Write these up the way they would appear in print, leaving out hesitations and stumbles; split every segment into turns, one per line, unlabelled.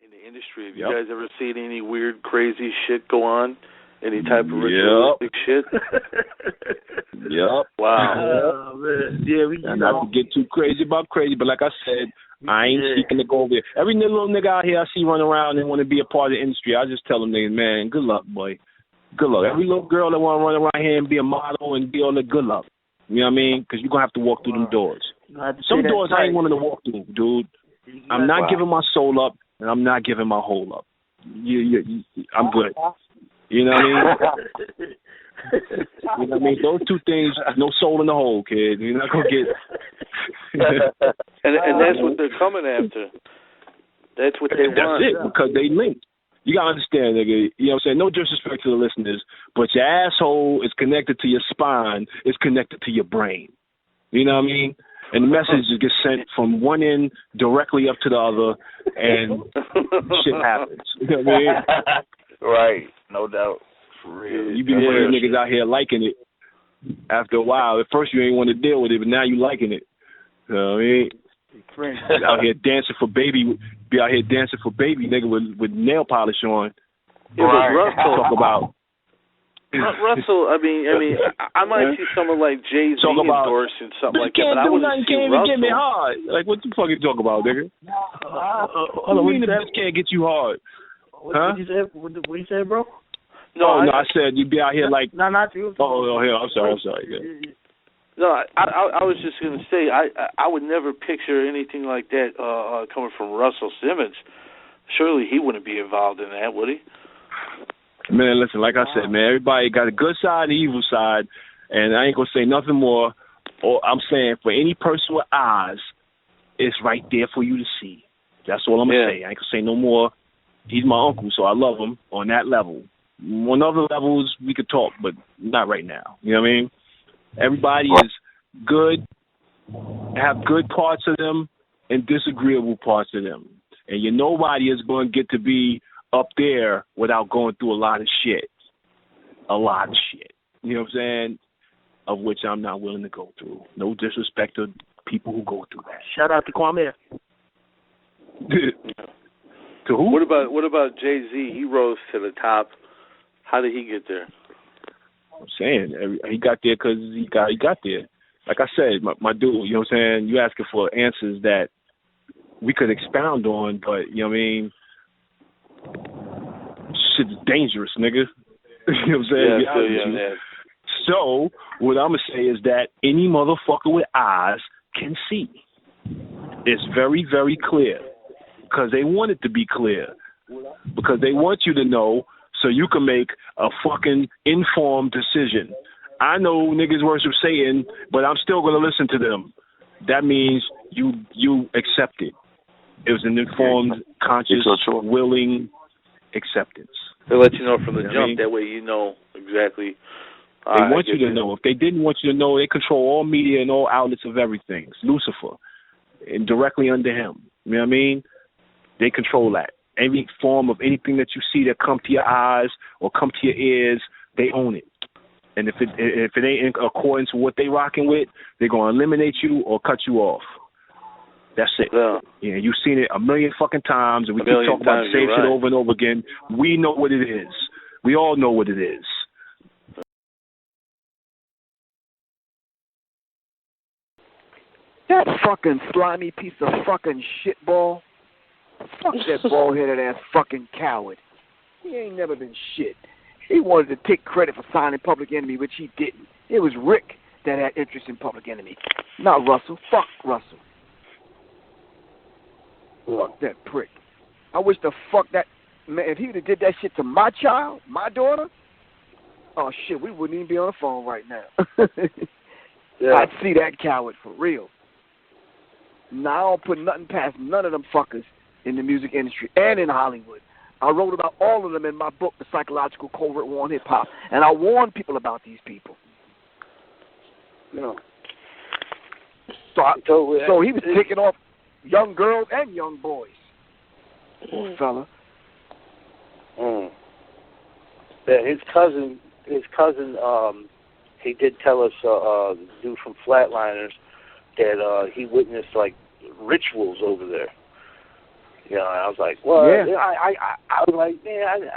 in the industry. Have you guys ever seen any weird, crazy shit go on? Any type of ritualistic shit?
Yep.
Wow.
Oh, man. Yeah,
not to get too crazy about crazy, but like I said, I ain't seeking to go over there. Every little nigga out here I see running around and want to be a part of the industry, I just tell them, niggas, man, good luck, boy. Good luck. Every little girl that want to run around here and be a model and be all that, good luck. You know what I mean? Because you're going to have to walk through them doors. Some doors I ain't wanting to walk through, dude. I'm not giving my soul up, and I'm not giving my whole up. I'm good. You know what I mean? You know what I mean? Those two things, no soul in the hole, kid. You're not going to get...
and that's what they're coming after. That's what they want.
That's it, because they linked. You got to understand, nigga. You know what I'm saying? No disrespect to the listeners, but your asshole is connected to your spine. It's connected to your brain. You know what I mean? And the message gets sent from one end directly up to the other, and shit happens. You know what I mean?
Right. No doubt. For real.
You be one of the niggas out here liking it. After a while, at first you ain't want to deal with it, but now you liking it. You know what I mean? Out here dancing for baby, be out here dancing for baby, nigga, with nail polish on.
Yeah, but Russell,
talk about
Russell. I mean, I might see someone like Jay-Z endorsing something like that, but I wouldn't see
can't
Russell.
Get me hard. Like, what the fuck you talking about, nigga? What do you mean the bitch can't get you hard?
What you say, bro?
No,
I said you'd be out here like.
No, not you.
I'm sorry. Yeah.
No, I was just gonna say I would never picture anything like that coming from Russell Simmons. Surely he wouldn't be involved in that, would he?
Man, listen, like I said, man, everybody got a good side and an evil side, and I ain't gonna say nothing more. Or I'm saying for any person with eyes, it's right there for you to see. That's all I'm gonna say. I ain't gonna say no more. He's my uncle, so I love him on that level. On other levels, we could talk, but not right now. You know what I mean? Everybody is good, have good parts of them and disagreeable parts of them. And nobody is going to get to be up there without going through a lot of shit. A lot of shit. You know what I'm saying? Of which I'm not willing to go through. No disrespect to people who go through that.
Shout out to Kwame.
To who?
What about Jay-Z? He rose to the top. How did he get there?
I'm saying he got there because he got there. Like I said, my dude, you know what I'm saying? You asking for answers that we could expound on, but you know what I mean? Shit's dangerous, nigga. You know what I'm saying?
Yeah.
So what I'm gonna say is that any motherfucker with eyes can see. It's very, very clear because they want it to be clear because they want you to know. So you can make a fucking informed decision. I know niggas worship Satan, but I'm still going to listen to them. That means you accept it. It was an informed, conscious, willing acceptance.
They let you know from the jump. That way you know exactly.
They want you to know. If they didn't want you to know, they control all media and all outlets of everything. It's Lucifer. And directly under him. You know what I mean? They control that. Any form of anything that you see that come to your eyes or come to your ears, they own it. And if it ain't in accordance with what they rocking with, they're gonna eliminate you or cut you off. That's it. Yeah, you've seen it a million fucking times, and we keep talking about the same shit over and over again. We know what it is. We all know what it is.
That fucking slimy piece of fucking shitball. Fuck that bald-headed ass fucking coward. He ain't never been shit. He wanted to take credit for signing Public Enemy, which he didn't. It was Rick that had interest in Public Enemy, not Russell. Fuck Russell. Fuck that prick. I wish the fuck that man, if he would have did that shit to my child, my daughter, oh shit, we wouldn't even be on the phone right now. I'd see that coward for real. Now I don't put nothing past none of them fuckers in the music industry and in Hollywood. I wrote about all of them in my book, The Psychological Covert War on Hip Hop, and I warned people about these people.
No.
So he was picking off young girls and young boys. Poor fella.
Yeah, his cousin, he did tell us, the dude from Flatliners, that he witnessed like rituals over there. You know, and I was like, well,
Yeah.
I was like, man,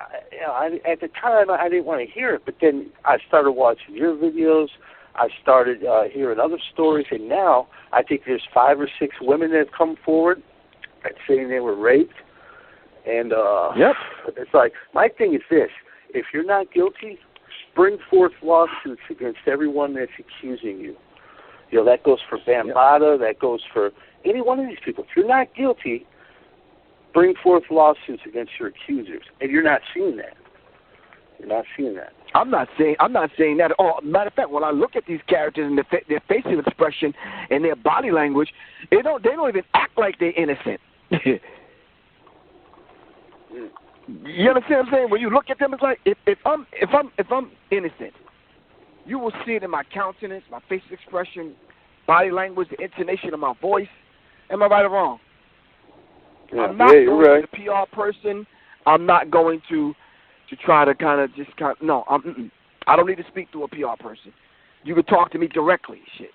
at the time I didn't want to hear it, but then I started watching your videos. I started hearing other stories, and now I think there's 5 or 6 women that have come forward and saying they were raped. And
Yep.
It's like, my thing is this: if you're not guilty, bring forth lawsuits against everyone that's accusing you. You know, that goes for Bambaataa, that goes for any one of these people. If you're not guilty, bring forth lawsuits against your accusers. And you're not seeing that. You're not seeing that.
I'm not saying that at all. Matter of fact, when I look at these characters and their facial expression and their body language, they don't even act like they're innocent. You understand what I'm saying? When you look at them, it's like if I'm innocent, you will see it in my countenance, my facial expression, body language, the intonation of my voice. Am I right or wrong?
Yeah,
I'm not going
right.
to the PR person. I'm not going to try to no. I don't need to speak to a PR person. You can talk to me directly. Shit.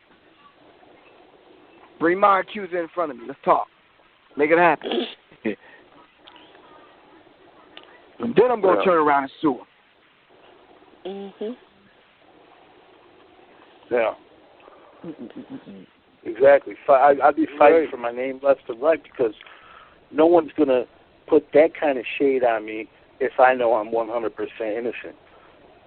Bring my accuser in front of me. Let's talk. Make it happen. And then I'm going to turn around and sue him.
Yeah. Exactly. I'd be fighting for my name left and right because no one's going to put that kind of shade on me if I know I'm 100% innocent.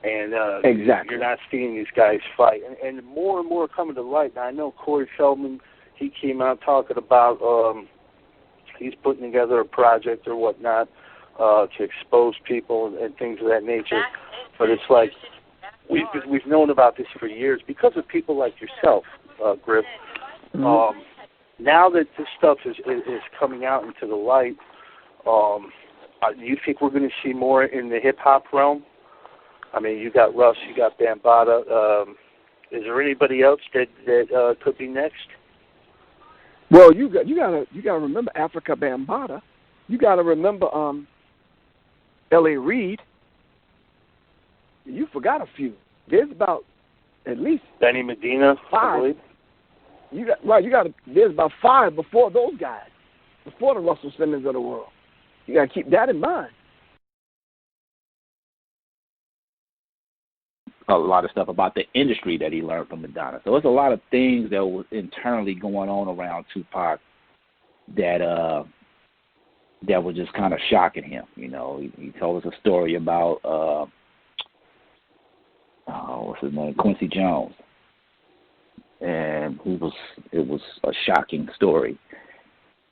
And
exactly.
You're not seeing these guys fight. And more and more coming to light. Now, I know Corey Feldman, he came out talking about he's putting together a project or whatnot to expose people and things of that nature. But it's like we've known about this for years because of people like yourself, Griff. Now that this stuff is coming out into the light, do you think we're going to see more in the hip-hop realm? I mean, you got Russ, you got Bambaataa. Is there anybody else that could be next?
Well, you gotta remember Africa Bambaataa. You gotta remember L.A. Reid. You forgot a few. There's about at least
Benny Medina,
5.
I believe.
There's about 5 before those guys, before the Russell Simmons of the world. You gotta keep that in mind.
A lot of stuff about the industry that he learned from Madonna. So it's a lot of things that was internally going on around Tupac that was just kind of shocking him. You know, he told us a story about what's his name, Quincy Jones, and it was a shocking story.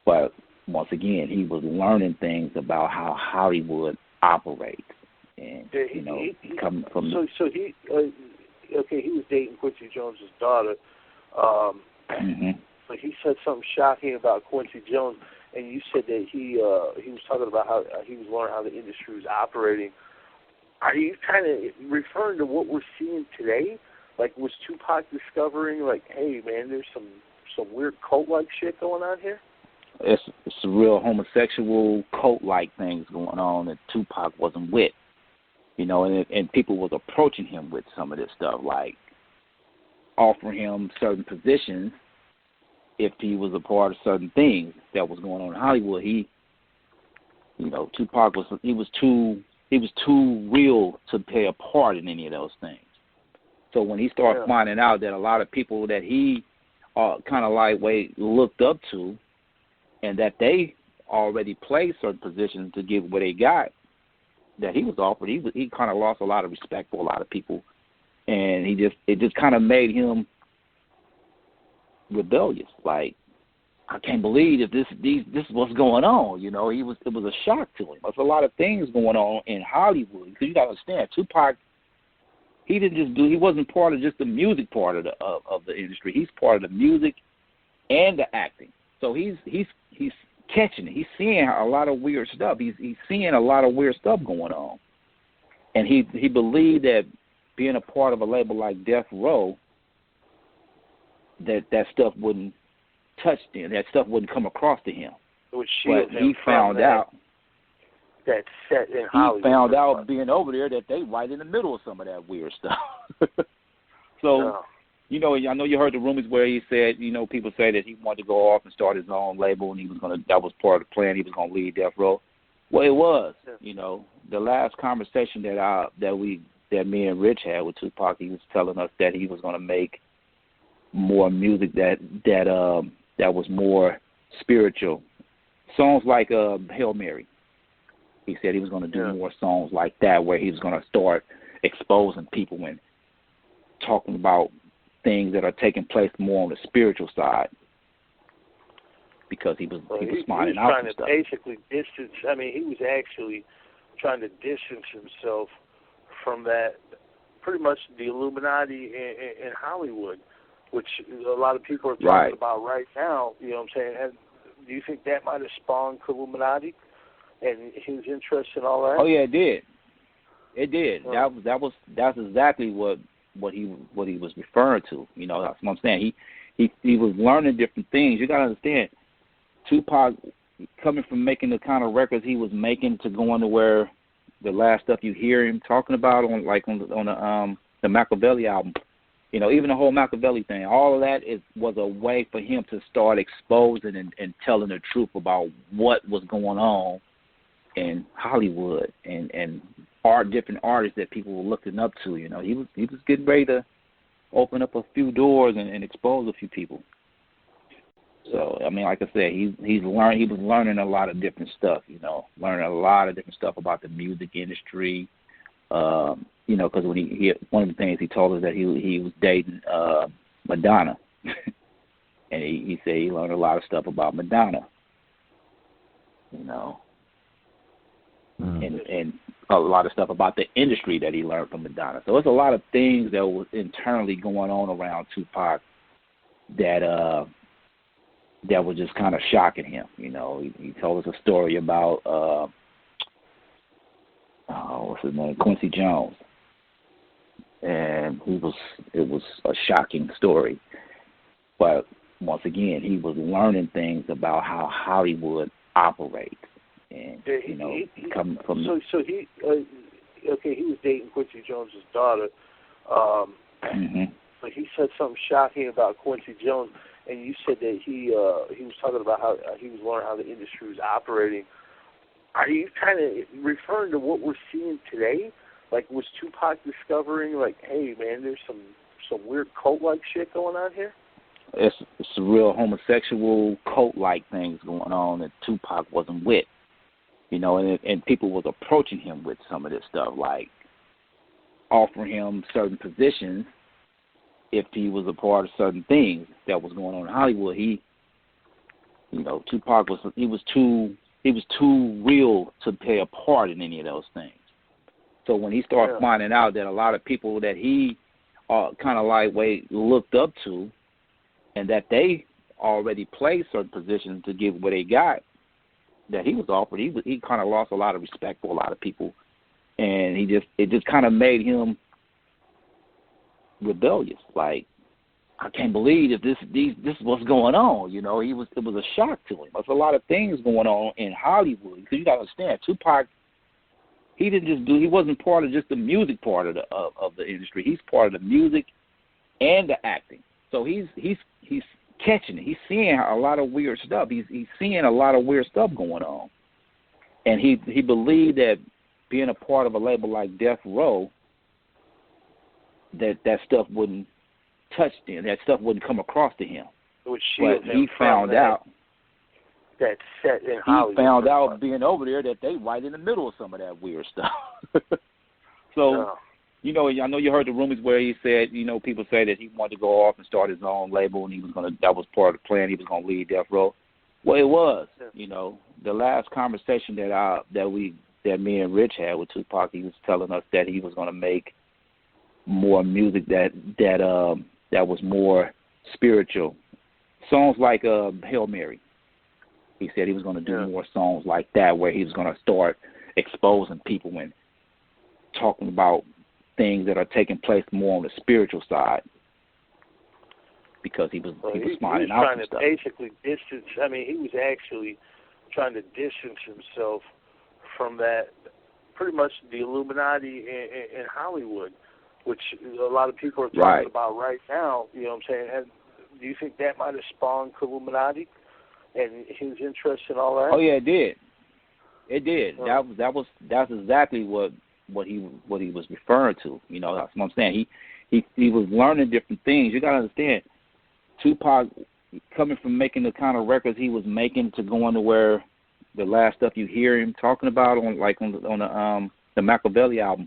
But once again, he was learning things about how Hollywood operates. And, you know, coming from
he was dating Quincy Jones' daughter, but he said something shocking about Quincy Jones, and you said that he was talking about how he was learning how the industry was operating. Are you kind of referring to what we're seeing today? Like, was Tupac discovering, like, hey man, there's some weird cult-like shit going on here?
It's a real homosexual cult-like things going on that Tupac wasn't with. You know, and people was approaching him with some of this stuff, like offering him certain positions if he was a part of certain things that was going on in Hollywood. Tupac was too real to play a part in any of those things. So when he started finding out that a lot of people that he kind of lightweight looked up to, and that they already played certain positions to get what they got, that he was offered, he kind of lost a lot of respect for a lot of people, and it just kind of made him rebellious. Like, I can't believe that this is what's going on. You know, it was a shock to him. There's a lot of things going on in Hollywood. Because you got to understand, Tupac, he wasn't part of just the music part of the industry. He's part of the music and the acting. So he's catching it. He's seeing a lot of weird stuff. He's seeing a lot of weird stuff going on, and he believed that being a part of a label like Death Row, that stuff wouldn't touch him. That stuff wouldn't come across to him.
It would shield
but
him
he found out
that set in Hollywood.
He found out being over there that they right in the middle of some of that weird stuff. So you know, I know you heard the rumors where he said, you know, people say that he wanted to go off and start his own label, and that was part of the plan. He was gonna leave Death Row. Well, it was, you know, the last conversation that me and Rich had with Tupac, he was telling us that he was gonna make more music that was more spiritual, songs like Hail Mary. He said he was going to do more songs like that, where he was going to start exposing people and talking about things that are taking place more on the spiritual side, because he was finding out
trying to
stuff.
basically distance. I mean, he was actually trying to distance himself from that, pretty much the Illuminati in Hollywood, which a lot of people are talking about right now. You know what I'm saying? And do you think that might have spawned Illuminati and his interest in all that?
Oh yeah, it did. It did. That's exactly what he was referring to. You know, that's what I'm saying. He was learning different things. You gotta understand, Tupac, coming from making the kind of records he was making to going to where the last stuff you hear him talking about on the Machiavelli album. You know, even the whole Machiavelli thing, all of that was a way for him to start exposing and telling the truth about what was going on in Hollywood and different artists that people were looking up to. You know, he was getting ready to open up a few doors and expose a few people. So I mean, like I said, he was learning a lot of different stuff. You know, learning a lot of different stuff about the music industry. You know, because when he one of the things he told us that he was dating Madonna, and he said he learned a lot of stuff about Madonna. You know, and a lot of stuff about the industry that he learned from Madonna. So it's a lot of things that was internally going on around Tupac that was just kind of shocking him. You know, he told us a story about what's his name, Quincy Jones, and it was a shocking story. But once again, he was learning things about how Hollywood operates. And you know, coming from
he was dating Quincy Jones' daughter, but he said something shocking about Quincy Jones, and you said that he was talking about how he was learning how the industry was operating. Are you kind of referring to what we're seeing today? Like, was Tupac discovering, like, hey man, there's some weird cult-like shit going on here?
It's a real homosexual cult-like things going on that Tupac wasn't with. You know, and people was approaching him with some of this stuff, like offering him certain positions if he was a part of certain things that was going on in Hollywood. Tupac was too real to play a part in any of those things. So when he started finding out that a lot of people that he kind of lightweight looked up to, and that they already played certain positions to get what they got, that he was offered, he kind of lost a lot of respect for a lot of people, and it just kind of made him rebellious. Like, I can't believe that this is what's going on. You know, it was a shock to him. There's a lot of things going on in Hollywood, because you got to understand, Tupac, he wasn't part of just the music part of the industry. He's part of the music and the acting. So he's catching it. He's seeing a lot of weird stuff. He's seeing a lot of weird stuff going on, and he believed that being a part of a label like Death Row, that stuff wouldn't touch him. That stuff wouldn't come across to him.
But he
found out
that set in Hollywood.
He found out being over there that they right in the middle of some of that weird stuff. So. You know, I know you heard the rumors where he said, you know, people say that he wanted to go off and start his own label, and that was part of the plan. He was going to leave Death Row. Well, it was. You know, the last conversation that me and Rich had with Tupac, he was telling us that he was going to make more music that was more spiritual, songs like Hail Mary. He said he was going to do more songs like that, where he was going to start exposing people and talking about things that are taking place more on the spiritual side, because he was finding out
trying to
stuff.
Basically distance. I mean, he was actually trying to distance himself from that, pretty much the Illuminati in Hollywood, which a lot of people are talking about right now. You know what I'm saying? And do you think that might have spawned Illuminati and his interest in all that?
Oh yeah, it did. It did. That's exactly what he was referring to. You know, that's what I'm saying. He was learning different things. You gotta understand, Tupac, coming from making the kind of records he was making to going to where the last stuff you hear him talking about on the Machiavelli album,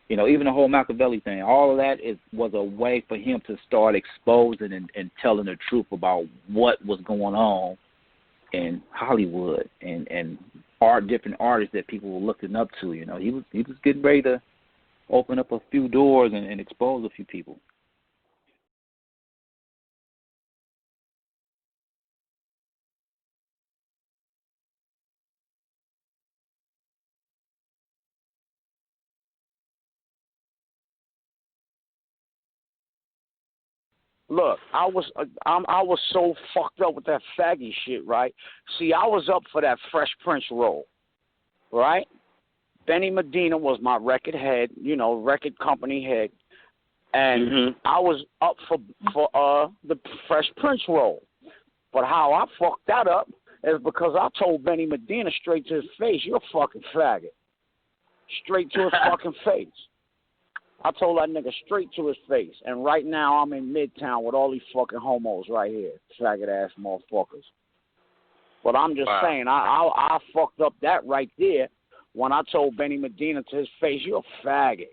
you know, even the whole Machiavelli thing, all of that was a way for him to start exposing and telling the truth about what was going on in Hollywood and different artists that people were looking up to. You know, he was getting ready to open up a few doors and expose a few people.
Look, I was so fucked up with that faggy shit, right? See, I was up for that Fresh Prince role, right? Benny Medina was my record head, you know, record company head, and I was up for the Fresh Prince role. But how I fucked that up is because I told Benny Medina straight to his face, "You're a fucking faggot," straight to his fucking face. I told that nigga straight to his face. And right now I'm in Midtown with all these fucking homos right here. Faggot-ass motherfuckers. But I'm just saying, I fucked up that right there when I told Benny Medina to his face, "You're a faggot."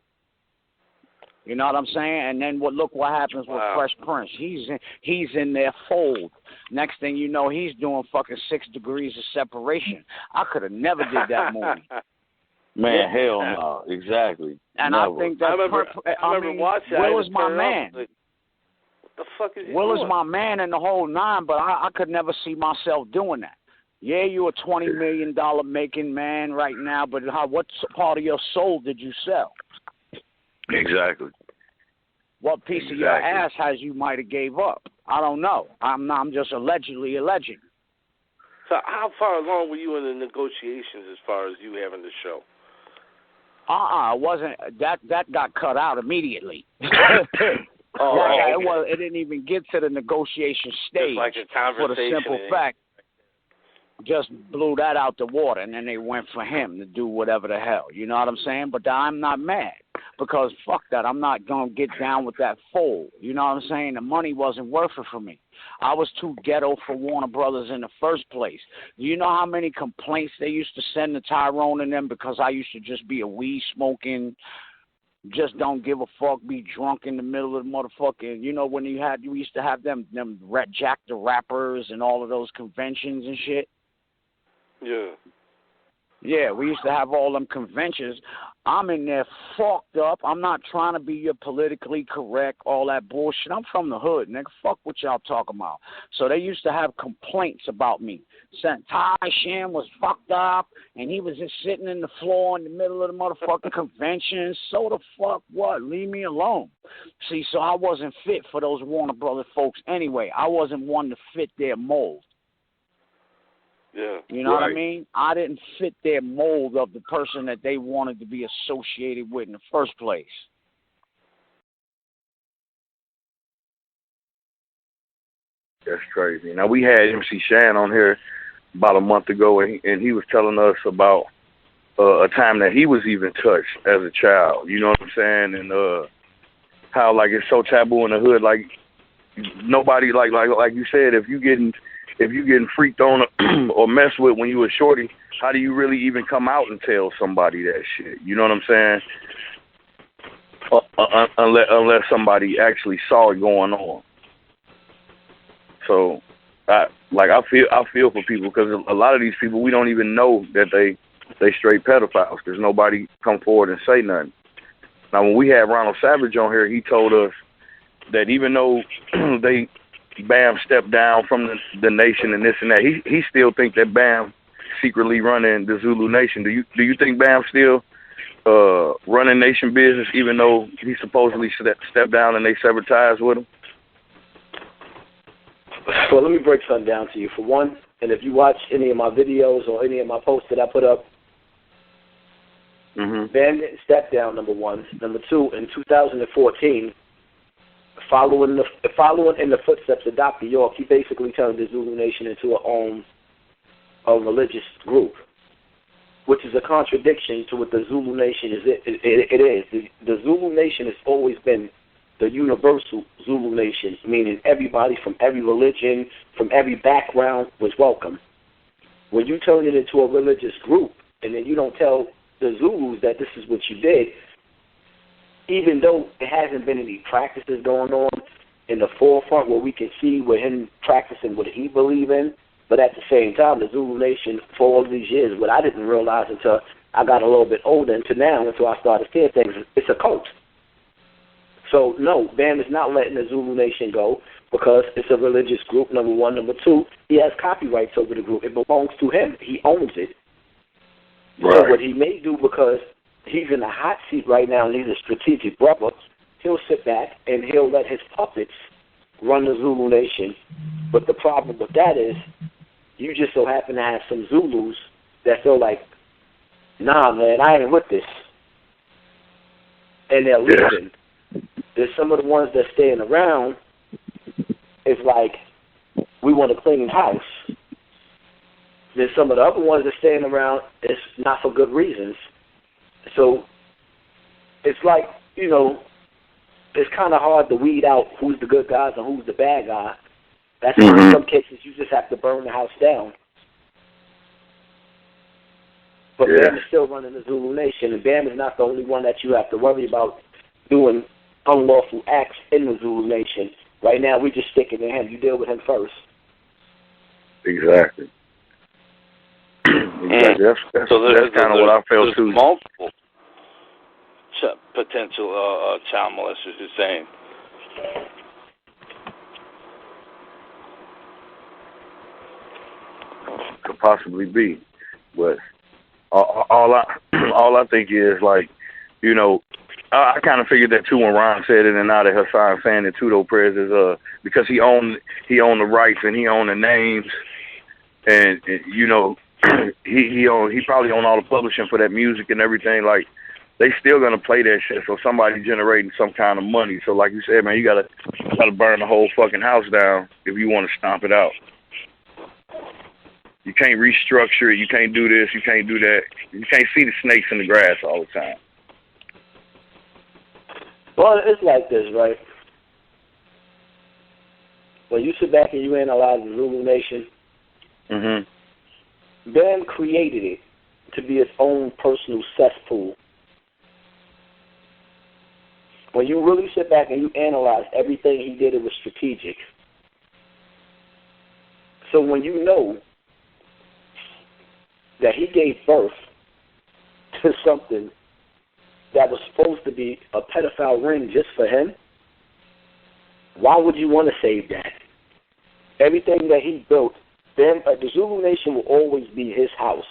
You know what I'm saying? And then look what happens with Fresh Prince. He's in their fold. Next thing you know, he's doing fucking 6 Degrees of Separation. I could have never did that movie.
Man, hell no. Exactly.
And
never.
I think that's
I remember watching
Will is my man.
Like, what the fuck is he
Will
doing?
is my man in the whole nine, but I could never see myself doing that. Yeah, you're a $20 million making man right now, but what part of your soul did you sell?
Exactly.
What piece of your ass you might have gave up? I don't know. I'm just allegedly alleging.
So how far along were you in the negotiations as far as you having the show?
It wasn't. That got cut out immediately. It didn't even get to the negotiation stage.
Just like a conversation.
For the simple fact, just blew that out the water, and then they went for him to do whatever the hell. You know what I'm saying? But I'm not mad because fuck that. I'm not gonna get down with that fool. You know what I'm saying? The money wasn't worth it for me. I was too ghetto for Warner Brothers in the first place. Do you know how many complaints they used to send to Tyrone and them because I used to just be a weed smoking, just don't give a fuck, be drunk in the middle of the motherfucking, you know, when we used to have them Jack the Rappers and all of those conventions and shit.
Yeah.
Yeah, we used to have all them conventions. I'm in there fucked up. I'm not trying to be your politically correct, all that bullshit. I'm from the hood, nigga. Fuck what y'all talking about. So they used to have complaints about me. Saying Ty Sham was fucked up, and he was just sitting in the floor in the middle of the motherfucking convention. So the fuck what? Leave me alone. See, so I wasn't fit for those Warner Brothers folks anyway. I wasn't one to fit their mold.
Yeah.
You know what I mean? I didn't fit their mold of the person that they wanted to be associated with in the first place.
That's crazy. Now, we had MC Shan on here about a month ago, and he was telling us about a time that he was even touched as a child. You know what I'm saying? And how, like, it's so taboo in the hood. Like, nobody, like you said, if you getting freaked on or messed with when you were shorty, how do you really even come out and tell somebody that shit? You know what I'm saying? Unless somebody actually saw it going on. So, I feel for people because a lot of these people, we don't even know that they straight pedophiles because nobody come forward and say nothing. Now, when we had Ronald Savage on here, he told us that even though Bam stepped down from the nation and this and that, he still think that Bam secretly running the Zulu Nation. Do you think Bam still running nation business even though he supposedly stepped down and they severed ties with him?
Well, let me break something down to you. For one, and if you watch any of my videos or any of my posts that I put up, Bam didn't step down, number one. Number two, in 2014, following in the footsteps of Dr. York, he basically turned the Zulu Nation into a religious group, which is a contradiction to what the Zulu Nation is. It is. The Zulu Nation has always been the universal Zulu Nation, meaning everybody from every religion, from every background was welcome. When you turn it into a religious group, and then you don't tell the Zulus that this is what you did, even though there hasn't been any practices going on in the forefront where we can see with him practicing what he believes in, but at the same time, the Zulu Nation, for all these years, what I didn't realize until I got a little bit older, until now, until I started seeing things, it's a cult. So, no, Bam is not letting the Zulu Nation go because it's a religious group, number one. Number two, he has copyrights over the group. It belongs to him. He owns it. Right. So what he may do, because he's in the hot seat right now and he's a strategic brother, he'll sit back and he'll let his puppets run the Zulu Nation. But the problem with that is you just so happen to have some Zulus that feel like, nah, man, I ain't with this. And they're leaving. There's some of the ones that staying around, it's like, we want a clean house. There's some of the other ones that staying around, it's not for good reasons. So it's like, you know, it's kind of hard to weed out who's the good guys and who's the bad guy. That's why in some cases you just have to burn the house down. But Bam is still running the Zulu Nation, and Bam is not the only one that you have to worry about doing unlawful acts in the Zulu Nation. Right now, we're just sticking to him. You deal with him first.
Exactly. Exactly. That's kind of what I felt too.
Multiple potential child molesters, you're saying.
Could possibly be, but all I think is, like, you know, I kind of figured that too when Ron said it, and now that Hassan saying it too, though, Prez, is because he owned the rights and he owned the names, and you know, he probably owned all the publishing for that music and everything. Like, they still gonna play that shit, so somebody generating some kind of money. So like you said, man, you gotta burn the whole fucking house down if you want to stomp it out. You can't restructure it. You can't do this. You can't do that. You can't see the snakes in the grass all the time.
Well, it's like this, right? When you sit back and you analyze the Zulu Nation, Bam created it to be its own personal cesspool. When you really sit back and you analyze everything he did, it was strategic. So when you know that he gave birth to something that was supposed to be a pedophile ring just for him, why would you want to save that? Everything that he built, then the Zulu Nation will always be his house.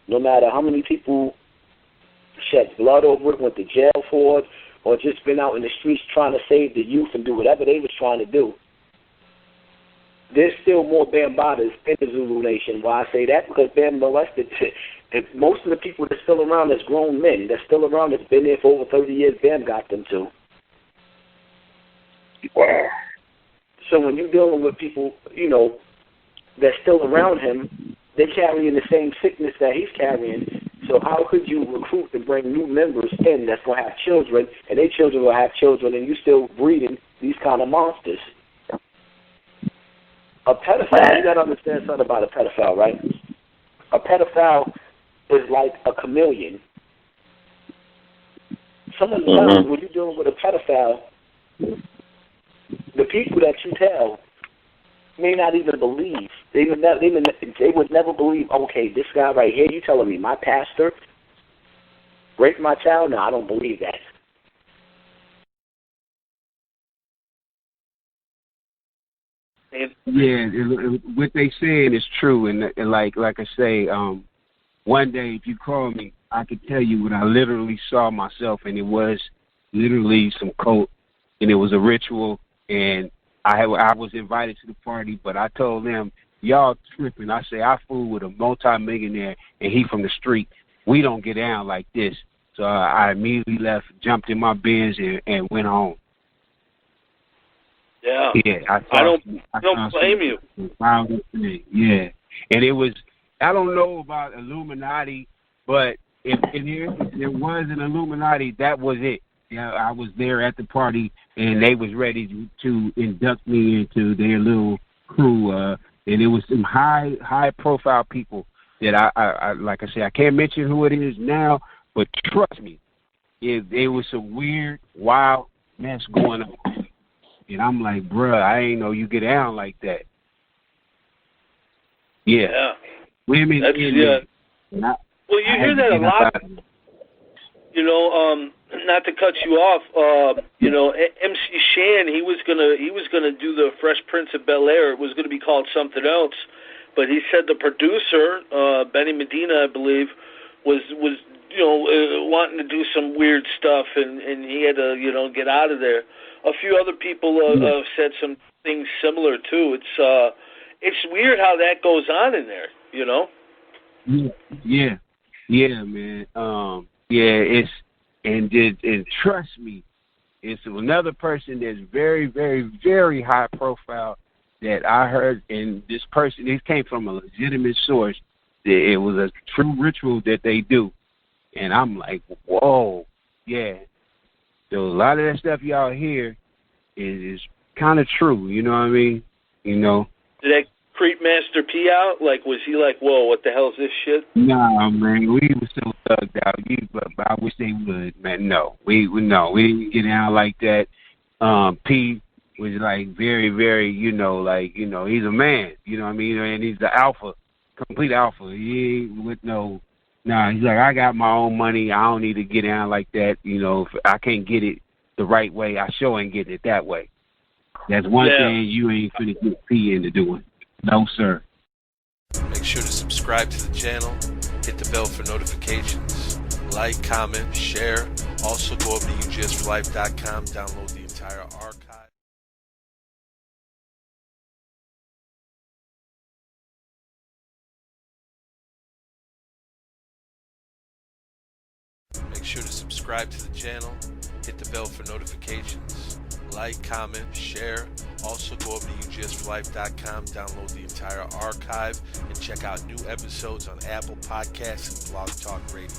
No matter how many people shed blood over it, went to jail for it, or just been out in the streets trying to save the youth and do whatever they was trying to do. There's still more Bambaatas in the Zulu Nation. Why I say that? Because Bam molested. And most of the people that's still around as grown men, that's still around, that's been there for over 30 years, Bam got them too.
Wow.
So when you're dealing with people, you know, that's still around him, they're carrying the same sickness that he's carrying. So how could you recruit and bring new members in that's going to have children, and their children will have children, and you still breeding these kind of monsters? A pedophile, you got to understand something about a pedophile, right? A pedophile is like a chameleon. Some of the times when you're dealing with a pedophile, the people that you tell may not even believe. They would never believe, okay, this guy right here, you telling me my pastor raped my child? No, I don't believe that.
Yeah, what they saying is true, and like I say, one day if you call me, I could tell you what I literally saw myself, and it was literally some cult, and it was a ritual, and I was invited to the party, but I told them, y'all tripping. I say, I fool with a multi-millionaire, and he from the street. We don't get down like this. So I immediately left, jumped in my Benz, and went home.
Yeah.
Yeah,
I don't blame you.
Yeah, and it was, I don't know about Illuminati, but if there was an Illuminati, that was it. Yeah, I was there at the party, and they was ready to induct me into their little crew, and it was some high profile people that I like I said, I can't mention who it is now, but trust me, there was some weird, wild mess going on. And I'm like, bruh, I ain't know you get down like that. Yeah. Women.
Well, you hear that a lot. You know, not to cut you off. You know, MC Shan, he was gonna do the Fresh Prince of Bel-Air. It was gonna be called something else, but he said the producer, Benny Medina, I believe, was wanting to do some weird stuff, and he had to get out of there. A few other people said some things similar too. It's weird how that goes on in there, you know.
Yeah, man. It's and trust me, it's another person that's very, very, very high profile that I heard, and this came from a legitimate source. It was a true ritual that they do, and I'm like, whoa, yeah. So a lot of that stuff y'all hear is kind of true. You know what I mean? You know.
Did that creep Master P out? Like, was he like, whoa, what the hell is this shit?
Nah, man, we was so thugged out. But I wish they would, man. No, we didn't get down like that. P was like very, very, he's a man. You know what I mean? And he's the alpha, complete alpha. He ain't with no. Nah, he's like, I got my own money. I don't need to get down like that. You know, if I can't get it the right way, I sure ain't getting it that way. That's one thing you ain't finna get P into doing. No, sir.
Make sure to subscribe to the channel, hit the bell for notifications, like, comment, share. Also go over to UGSforlife.com, download the entire archive. Make sure to subscribe to the channel, hit the bell for notifications, like, comment, share. Also go over to UGSforlife.com, download the entire archive, and check out new episodes on Apple Podcasts and Blog Talk Radio.